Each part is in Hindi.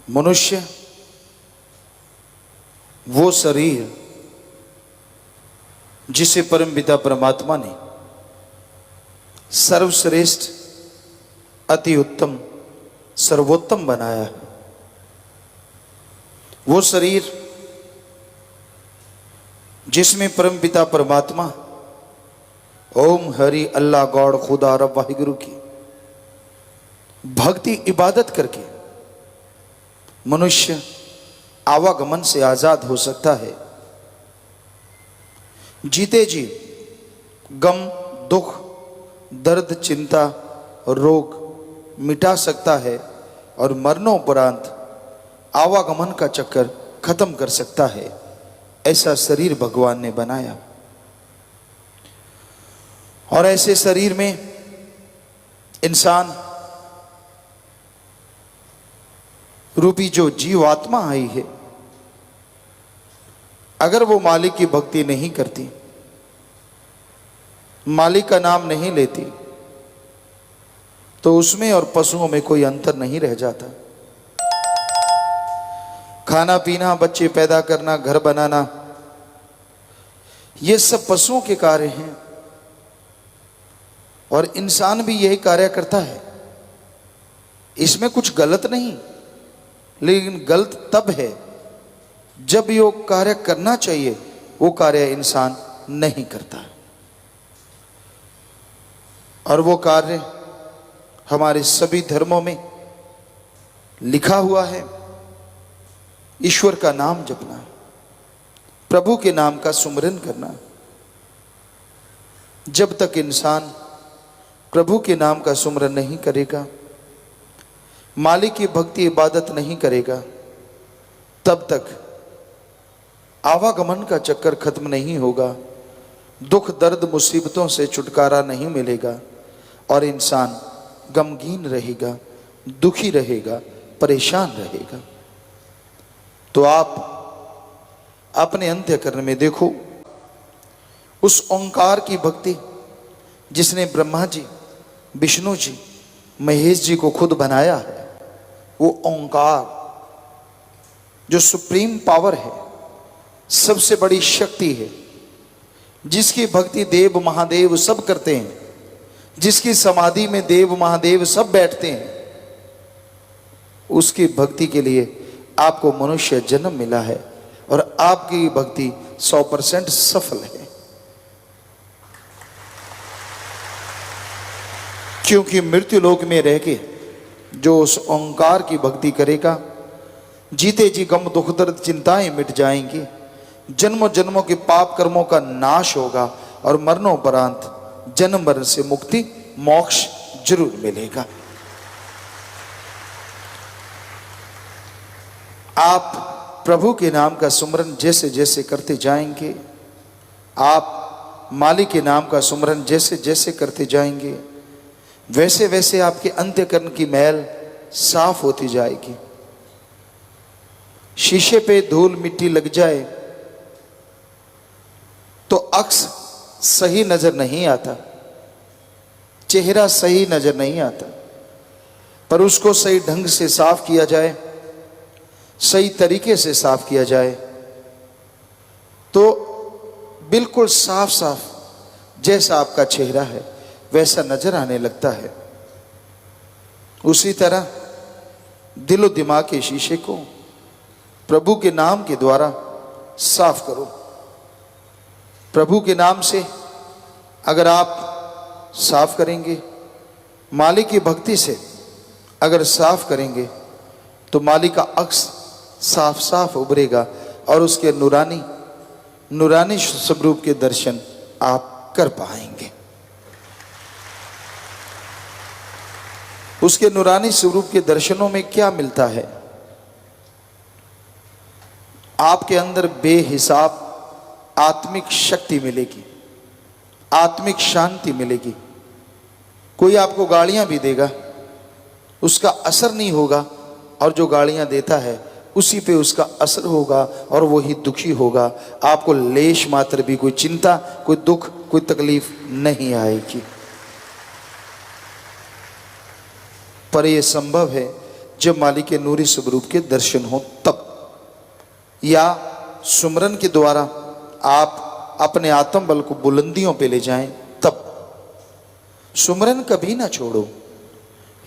मनुष्य वो शरीर जिसे परमपिता परमात्मा ने सर्वश्रेष्ठ, अति उत्तम, सर्वोत्तम बनाया है। वो शरीर जिसमें परमपिता परमात्मा ओम हरि अल्लाह गॉड खुदा रब वाहिगुरु की भक्ति इबादत करके मनुष्य आवागमन से आजाद हो सकता है, जीते जी गम, दुख, दर्द, चिंता, रोग मिटा सकता है और मरणोपरांत आवागमन का चक्कर खत्म कर सकता है। ऐसा शरीर भगवान ने बनाया और ऐसे शरीर में इंसान रूपी जो जीवात्मा आई है, अगर वो मालिक की भक्ति नहीं करती, मालिक का नाम नहीं लेती, तो उसमें और पशुओं में कोई अंतर नहीं रह जाता। खाना पीना, बच्चे पैदा करना, घर बनाना, ये सब पशुओं के कार्य हैं और इंसान भी यही कार्य करता है। इसमें कुछ गलत नहीं, लेकिन गलत तब है जब यो कार्य करना चाहिए वो कार्य इंसान नहीं करता। और वो कार्य हमारे सभी धर्मों में लिखा हुआ है। ईश्वर का नाम जपना, प्रभु के नाम का सुमिरन करना। जब तक इंसान प्रभु के नाम का सुमिरन नहीं करेगा, मालिक की भक्ति इबादत नहीं करेगा, तब तक आवागमन का चक्कर खत्म नहीं होगा, दुख दर्द मुसीबतों से छुटकारा नहीं मिलेगा और इंसान गमगीन रहेगा, दुखी रहेगा, परेशान रहेगा। तो आप अपने अंतःकरण में देखो, उस ओंकार की भक्ति जिसने ब्रह्मा जी, विष्णु जी, महेश जी को खुद बनाया है, वो ओंकार जो सुप्रीम पावर है, सबसे बड़ी शक्ति है, जिसकी भक्ति देव महादेव सब करते हैं, जिसकी समाधि में देव महादेव सब बैठते हैं, उसकी भक्ति के लिए आपको मनुष्य जन्म मिला है और आपकी भक्ति 100% सफल है। क्योंकि मृत्यु लोक में रह के जो उस ओंकार की भक्ति करेगा, जीते जी गम, दुख, दर्द, चिंताएं मिट जाएंगी, जन्मों जन्मों के पाप कर्मों का नाश होगा और मरणोपरांत जन्म मरण से मुक्ति, मोक्ष जरूर मिलेगा। आप प्रभु के नाम का सुमरन जैसे जैसे करते जाएंगे, आप मालिक के नाम का सुमरन जैसे जैसे करते जाएंगे, वैसे वैसे आपके अंतःकरण की मैल साफ होती जाएगी। शीशे पे धूल मिट्टी लग जाए तो अक्स सही नजर नहीं आता, चेहरा सही नजर नहीं आता, पर उसको सही ढंग से साफ किया जाए, सही तरीके से साफ किया जाए तो बिल्कुल साफ साफ जैसा आपका चेहरा है वैसा नजर आने लगता है। उसी तरह दिलो दिमाग के शीशे को प्रभु के नाम के द्वारा साफ करो। प्रभु के नाम से अगर आप साफ करेंगे, मालिक की भक्ति से अगर साफ करेंगे, तो मालिक का अक्स साफ साफ उभरेगा और उसके नूरानी स्वरूप के दर्शन आप कर पाएंगे। उसके नूरानी स्वरूप के दर्शनों में क्या मिलता है? आपके अंदर बेहिसाब आत्मिक शक्ति मिलेगी, आत्मिक शांति मिलेगी। कोई आपको गालियां भी देगा, उसका असर नहीं होगा, और जो गालियां देता है उसी पे उसका असर होगा और वही दुखी होगा। आपको लेश मात्र भी कोई चिंता, कोई दुख, कोई तकलीफ नहीं आएगी। पर यह संभव है जब मालिक के नूरी स्वरूप के दर्शन हो तब, या सुमरन के द्वारा आप अपने आत्म बल को बुलंदियों पे ले जाएं तब। सुमरन कभी ना छोड़ो,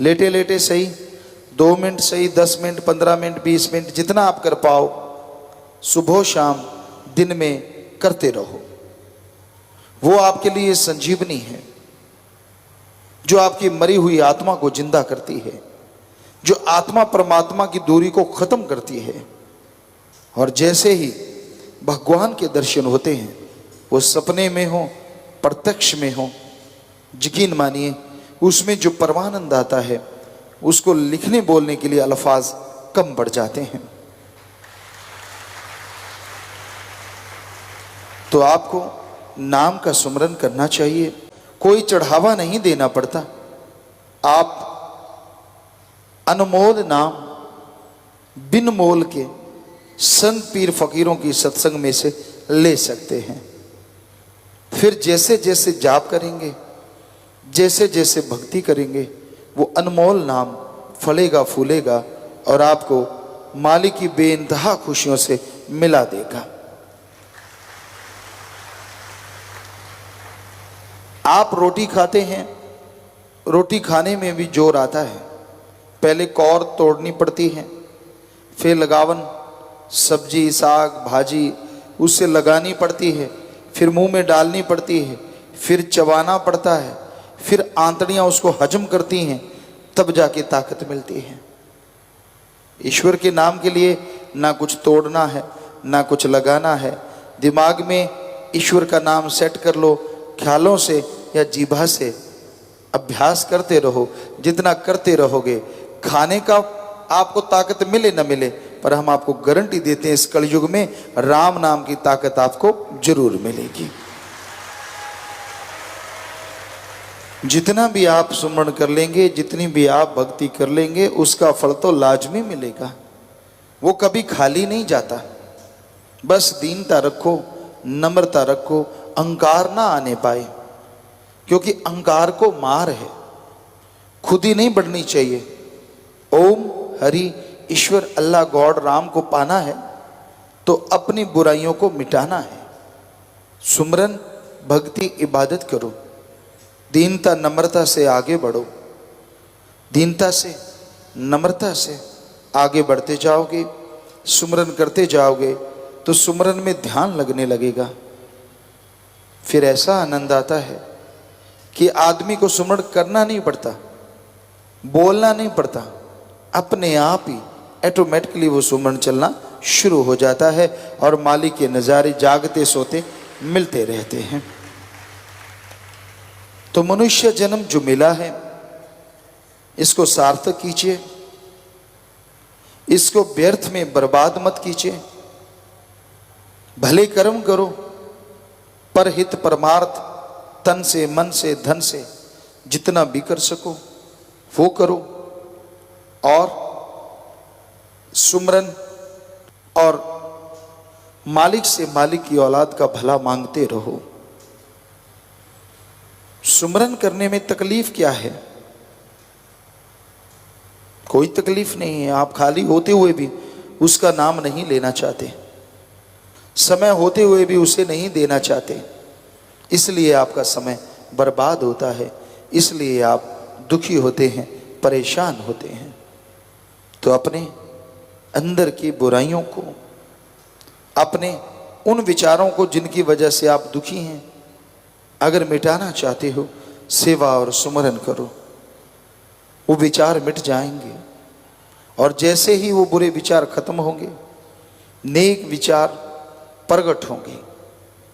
लेटे लेटे सही, 2 मिनट सही, 10 मिनट, 15 मिनट, 20 मिनट, जितना आप कर पाओ, सुबह शाम दिन में करते रहो। वो आपके लिए संजीवनी है, जो आपकी मरी हुई आत्मा को जिंदा करती है, जो आत्मा परमात्मा की दूरी को खत्म करती है। और जैसे ही भगवान के दर्शन होते हैं, वो सपने में हो, प्रत्यक्ष में हो, यकीन मानिए उसमें जो परमानंद आता है उसको लिखने बोलने के लिए अल्फाज कम पड़ जाते हैं। तो आपको नाम का सुमरन करना चाहिए, कोई चढ़ावा नहीं देना पड़ता। आप अनमोल नाम बिन मोल के संत पीर फकीरों की सत्संग में से ले सकते हैं। फिर जैसे जैसे जाप करेंगे, जैसे जैसे भक्ति करेंगे, वो अनमोल नाम फलेगा फूलेगा और आपको मालिक की बेइंतहा खुशियों से मिला देगा। आप रोटी खाते हैं, रोटी खाने में भी जोर आता है। पहले कौर तोड़नी पड़ती है, फिर लगावन, सब्जी, साग, भाजी उससे लगानी पड़ती है, फिर मुंह में डालनी पड़ती है, फिर चबाना पड़ता है, फिर आंतड़ियां उसको हजम करती हैं, तब जाके ताकत मिलती है। ईश्वर के नाम के लिए ना कुछ तोड़ना है, ना कुछ लगाना है। दिमाग में ईश्वर का नाम सेट कर लो, ख्यालों से या जीभा से अभ्यास करते रहो। जितना करते रहोगे, खाने का आपको ताकत मिले न मिले, पर हम आपको गारंटी देते हैं इस कलयुग में राम नाम की ताकत आपको जरूर मिलेगी। जितना भी आप सुमरण कर लेंगे, जितनी भी आप भक्ति कर लेंगे, उसका फल तो लाजमी मिलेगा। वो कभी खाली नहीं जाता। बस दीनता रखो, नम्रता रखो, अहंकार ना आने पाए, क्योंकि अहंकार को मार है, खुद ही नहीं बढ़नी चाहिए। ओम हरि ईश्वर अल्लाह गॉड राम को पाना है तो अपनी बुराइयों को मिटाना है। सुमरन, भक्ति, इबादत करो, दीनता नम्रता से आगे बढ़ो। दीनता से, नम्रता से आगे बढ़ते जाओगे, सुमरन करते जाओगे तो सुमरन में ध्यान लगने लगेगा। फिर ऐसा आनंद आता है कि आदमी को सुमरण करना नहीं पड़ता, बोलना नहीं पड़ता, अपने आप ही ऑटोमेटिकली वो सुमरण चलना शुरू हो जाता है और मालिक के नज़ारे जागते सोते मिलते रहते हैं। तो मनुष्य जन्म जो मिला है, इसको सार्थक कीजिए, इसको व्यर्थ में बर्बाद मत कीजिए। भले कर्म करो, परहित परमार्थ, तन से, मन से, धन से जितना भी कर सको वो करो, और सुमरन और मालिक से मालिक की औलाद का भला मांगते रहो। सुमरन करने में तकलीफ क्या है? कोई तकलीफ नहीं है। आप खाली होते हुए भी उसका नाम नहीं लेना चाहते, समय होते हुए भी उसे नहीं देना चाहते, इसलिए आपका समय बर्बाद होता है, इसलिए आप दुखी होते हैं, परेशान होते हैं। तो अपने अंदर की बुराइयों को, अपने उन विचारों को जिनकी वजह से आप दुखी हैं, अगर मिटाना चाहते हो, सेवा और सुमरन करो, वो विचार मिट जाएंगे। और जैसे ही वो बुरे विचार खत्म होंगे, नेक विचार प्रकट होंगे,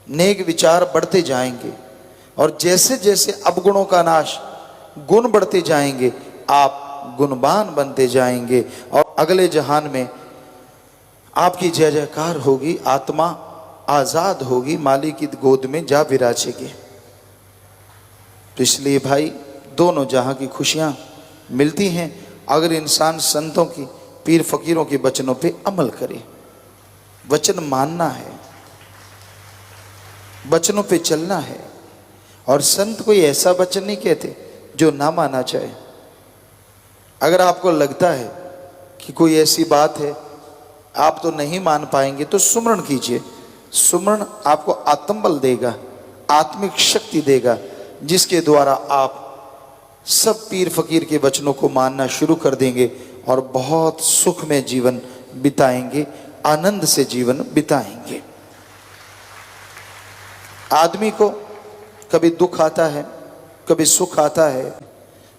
नेक विचार बढ़ते जाएंगे। और जैसे जैसे अवगुणों का नाश, गुण बढ़ते जाएंगे, आप गुणवान बनते जाएंगे और अगले जहान में आपकी जय जयकार होगी, आत्मा आजाद होगी, मालिक की गोद में जा विराजेगी। तो इसलिए भाई, दोनों जहां की खुशियां मिलती हैं अगर इंसान संतों की, पीर फकीरों के वचनों पे अमल करे। वचन मानना है, वचनों पे चलना है। और संत कोई ऐसा वचन नहीं कहते जो ना माना जाए। अगर आपको लगता है कि कोई ऐसी बात है आप तो नहीं मान पाएंगे, तो सुमरण कीजिए। सुमरण आपको आत्मबल देगा, आत्मिक शक्ति देगा, जिसके द्वारा आप सब पीर फकीर के वचनों को मानना शुरू कर देंगे और बहुत सुख में जीवन बिताएंगे, आनंद से जीवन बिताएंगे। आदमी को कभी दुख आता है, कभी सुख आता है,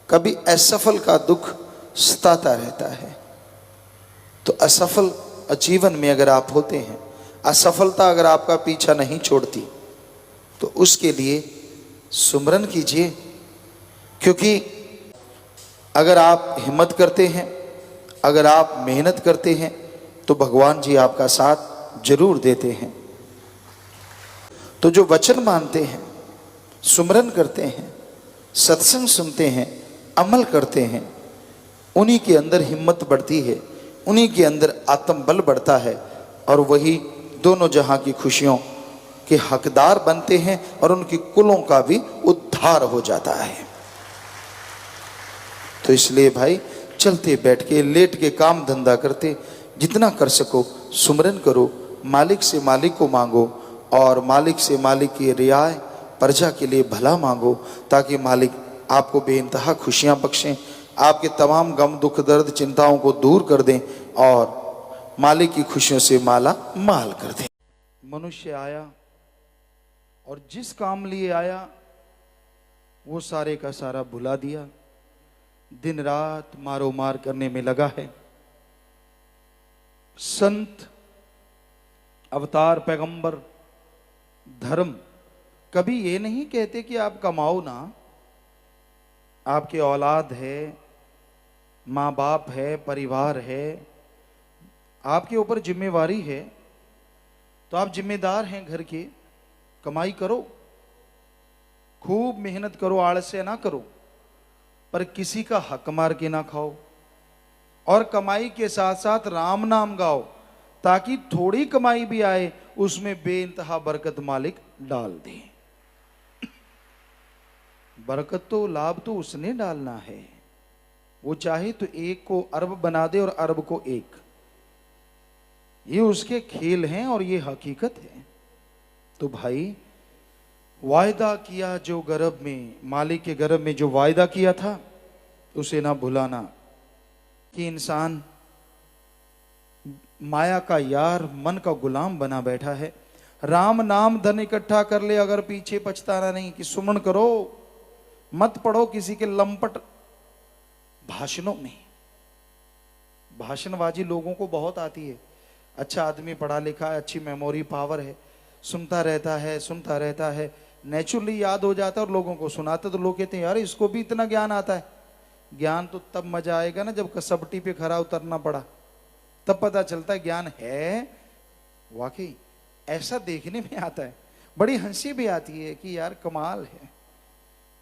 कभी असफल का दुख सताता रहता है। तो असफल जीवन में अगर आप होते हैं, असफलता अगर आपका पीछा नहीं छोड़ती, तो उसके लिए सुमरन कीजिए। क्योंकि अगर आप हिम्मत करते हैं, अगर आप मेहनत करते हैं, तो भगवान जी आपका साथ जरूर देते हैं। तो जो वचन मानते हैं, सुमरन करते हैं, सत्संग सुनते हैं, अमल करते हैं, उन्हीं के अंदर हिम्मत बढ़ती है, उन्हीं के अंदर आत्मबल बढ़ता है, और वही दोनों जहां की खुशियों के हकदार बनते हैं और उनकी कुलों का भी उद्धार हो जाता है। तो इसलिए भाई, चलते बैठ के लेट के काम धंधा करते जितना कर सको सुमरन करो, मालिक से मालिक को मांगो और मालिक से मालिक की रियाय प्रजा के लिए भला मांगो, ताकि मालिक आपको बेइंतहा खुशियां बख्शें, आपके तमाम गम दुख दर्द चिंताओं को दूर कर दें और मालिक की खुशियों से माला माल कर दें। मनुष्य आया और जिस काम लिए आया वो सारे का सारा भुला दिया, दिन रात मारो मार करने में लगा है। संत, अवतार, पैगंबर, धर्म कभी ये नहीं कहते कि आप कमाओ ना, आपके औलाद है, माँ बाप है, परिवार है, आपके ऊपर जिम्मेवारी है, तो आप जिम्मेदार हैं घर के, कमाई करो, खूब मेहनत करो, आलस्य ना करो, पर किसी का हक मार के ना खाओ, और कमाई के साथ साथ राम नाम गाओ, ताकि थोड़ी कमाई भी आए उसमें बेइंतहा बरकत मालिक डाल दे। बरकत तो, लाभ तो उसने डालना है, वो चाहे तो एक को अरब बना दे और अरब को एक, ये उसके खेल हैं और ये हकीकत है। तो भाई, वायदा किया जो गर्भ में, मालिक के गर्भ में जो वायदा किया था उसे ना भुलाना, कि इंसान माया का यार, मन का गुलाम बना बैठा है। राम नाम धन इकट्ठा कर ले, अगर पीछे पछताना नहीं, कि सुमन करो, मत पड़ो किसी के लंपट भाषणों में। भाषणबाजी लोगों को बहुत आती है। अच्छा आदमी पढ़ा लिखा है, अच्छी मेमोरी पावर है, सुनता रहता है, नेचुरली याद हो जाता है और लोगों को सुनाता, तो लोग कहते हैं यार इसको भी इतना ज्ञान आता है। ज्ञान तो तब मजा आएगा ना जब कसबटी पे खरा उतरना पड़ा, तब पता चलता है ज्ञान है वाकई। ऐसा देखने में आता है, बड़ी हंसी भी आती है कि यार कमाल है,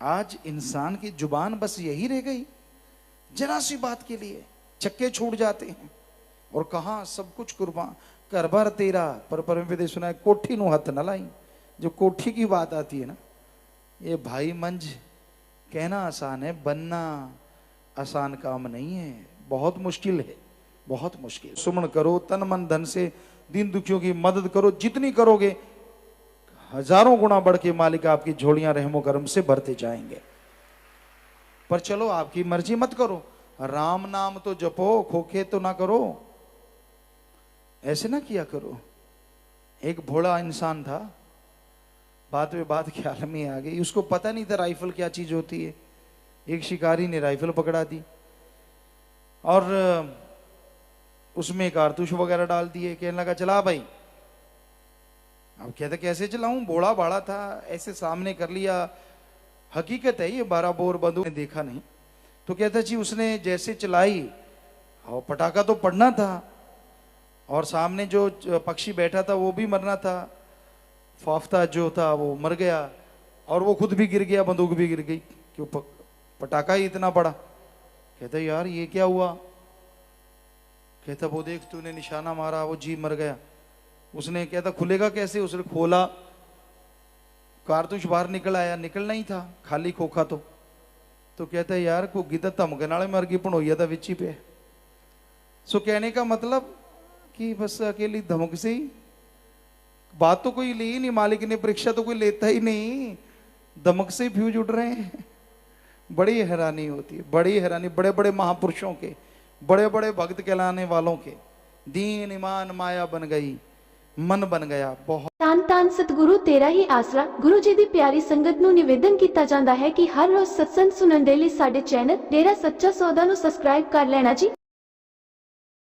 आज इंसान की जुबान बस यही रह गई, जरा सी बात के लिए चक्के छूट जाते हैं, और कहा सब कुछ कुर्बान कर बार तेरा, पर परम सुना है कोठी नु हथ न लाई। जो कोठी की बात आती है ना, ये भाई मंज कहना आसान है, बनना आसान काम नहीं है, बहुत मुश्किल है, बहुत मुश्किल। सुमन करो, तन मन धन से दीन दुखियों की मदद करो, जितनी करोगे हजारों गुना बढ़ के मालिक आपकी झोलियां रहमो करम से भरते जाएंगे। पर चलो आपकी मर्जी मत करो, राम नाम तो जपो, खोखे तो ना करो, ऐसे ना किया करो। एक भोला इंसान था, बात में बात ख्याल में आ गई, उसको पता नहीं था राइफल क्या चीज होती है। एक शिकारी ने राइफल पकड़ा दी और उसमें कारतूस वगैरह डाल दिए, कहने लगा चला भाई। अब कहता कैसे चलाऊं, बूढ़ा बाड़ा था, ऐसे सामने कर लिया। हकीकत है ये 12 बोर बंदूक ने देखा नहीं। तो कहता जी उसने जैसे चलाई, और पटाखा तो पड़ना था, और सामने जो पक्षी बैठा था वो भी मरना था, फाफ्ता जो था वो मर गया, और वो खुद भी गिर गया, बंदूक भी गिर गई, क्यों पटाखा ही इतना बड़ा। कहता यार ये क्या हुआ। कहता वो देख तूने निशाना मारा, वो जी मर गया। उसने कहता खुलेगा कैसे, उसने खोला, कारतूस बाहर निकल आया, निकलना ही था, खाली खोखा तो कहता यार को गिद्ध धमकन वाले मर गई, पण होइया था विची पे। सो कहने का मतलब कि बस अकेली धमक से ही बात तो कोई ली ही नहीं, मालिक ने परीक्षा तो कोई लेता ही नहीं, धमक से ही फ्यूज उड़ रहे हैं। बड़ी हैरानी होती है, बड़ी हैरानी। बड़े बड़े महापुरुषों के, बड़े बड़े भक्त कहलाने वालों के दीन ईमान माया बन गई, मन बन गया। बहुत ਧੰਨ ਧੰਨ ਸਤਿਗੁਰੂ ਤੇਰਾ ਹੀ ਆਸਰਾ। ਗੁਰੂ ਜੀ ਦੀ ਪਿਆਰੀ ਸੰਗਤ ਨੂੰ ਨਿਵੇਦਨ ਕੀਤਾ ਜਾਂਦਾ ਹੈ ਕਿ ਹਰ ਰੋਜ਼ ਸਤਸੰਗ ਸੁਣਨ ਦੇ ਲਈ ਸਾਡੇ ਚੈਨਲ ਡੇਰਾ ਸੱਚਾ ਸੌਦਾ ਨੂੰ ਸਬਸਕ੍ਰਾਈਬ ਕਰ ਲੈਣਾ ਜੀ।